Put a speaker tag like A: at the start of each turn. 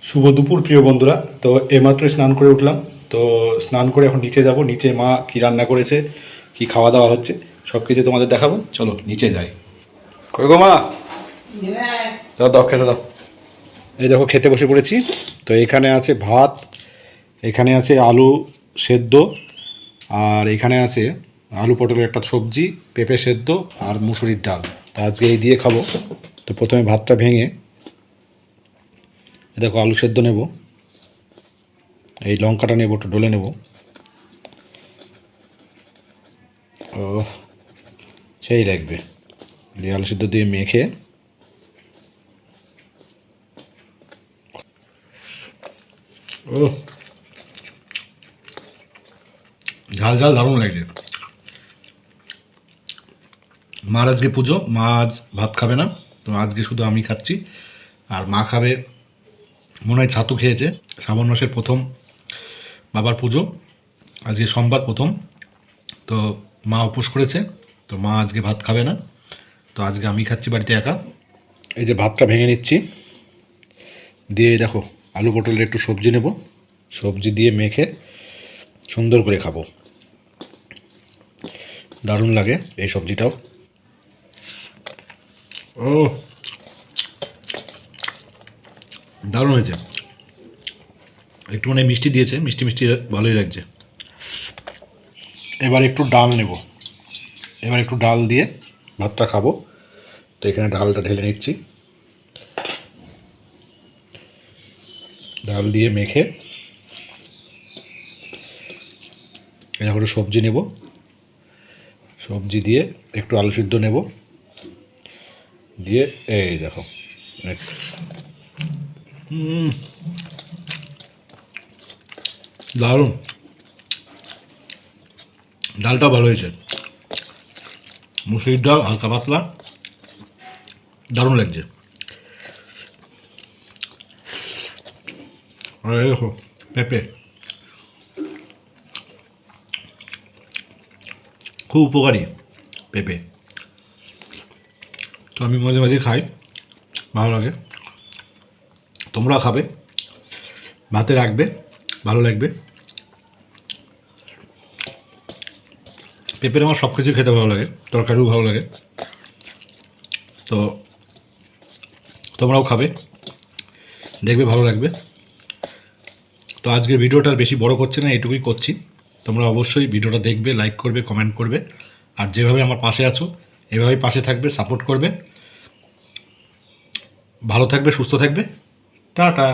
A: শুভ দুপুর প্রিয় বন্ধুরা। তো এইমাত্র স্নান করে উঠলাম। তো স্নান করে এখন নিচে যাব। নিচে মা কী রান্না করেছে, কি খাওয়া দাওয়া হচ্ছে, সব কিছু তোমাদের দেখাবো। চলো নিচে যাই। কই গো মা, দাও দাও খেতে দাও। এই দেখো খেতে বসে পড়েছি। তো এখানে আছে ভাত, এখানে আছে আলু সেদ্ধ, আর এখানে আছে আলু পটলের একটা সবজি, পেঁপে সেদ্ধ আর মুসুরির ডাল। তো আজকে এই দিয়ে খাবো। তো প্রথমে ভাতটা ভেঙে দেখো আলু সেদ্ধ নেব, এই লঙ্কাটা নেব, একটু ডলে নেব। ও সেই লাগবে। এই আলু সেদ্ধ দিয়ে মেখে ও ঝাল ঝাল দারুণ লাগছে। মার আজকে পুজো, মা আজ ভাত খাবে না। তো আজকে শুধু আমি খাচ্ছি, আর মা খাবে মনে হয় ছাতু খেয়েছে। শ্রাবণ মাসের প্রথম বাবার পুজো, আজকে সোমবার প্রথম। তো মা উপোস করেছে, তো মা আজকে ভাত খাবে না। তো আজকে আমি খাচ্ছি বাড়িতে একা। এই যে ভাতটা ভেঙে নিচ্ছি, দিয়ে দেখো আলু পটলের একটু সবজি নেব, সবজি দিয়ে মেখে সুন্দর করে খাবো। দারুণ লাগে এই সবজিটাও। ও দারুণ হয়েছে। একটু মানে মিষ্টি দিয়েছে, মিষ্টি মিষ্টি ভালোই লাগছে। এবার একটু ডাল নেব, এবার একটু ডাল দিয়ে ভাতটা খাবো। তো এখানে ডালটা ঢেলে নিচ্ছি, ডাল দিয়ে মেখে এরকম করে সবজি নেব, সবজি দিয়ে একটু আলু সিদ্ধ নেব, দিয়ে এই দেখো দারুণ। ডালটা ভালো হয়েছে, মুসুরির ডাল হালকা পাতলা, দারুণ লাগছে। আর এই দেখো পেঁপে, খুব উপকারী পেঁপে। তো আমি মাঝে মাঝে খাই, ভালো লাগে। তোমরা খাবে, ভাতে রাখবে, ভালো লাগবে। পেঁপের আমার সব কিছু খেতে ভালো লাগে, তরকারিও ভালো লাগে। তো তোমরাও খাবে, দেখবে ভালো লাগবে। তো আজকের ভিডিওটা আর বেশি বড় করছে না, এটুকুই করছি। তোমরা অবশ্যই ভিডিওটা দেখবে, লাইক করবে, কমেন্ট করবে, আর যেভাবে আমার পাশে আছো এভাবেই পাশে থাকবে, সাপোর্ট করবে। ভালো থাকবে, সুস্থ থাকবে। টাটা।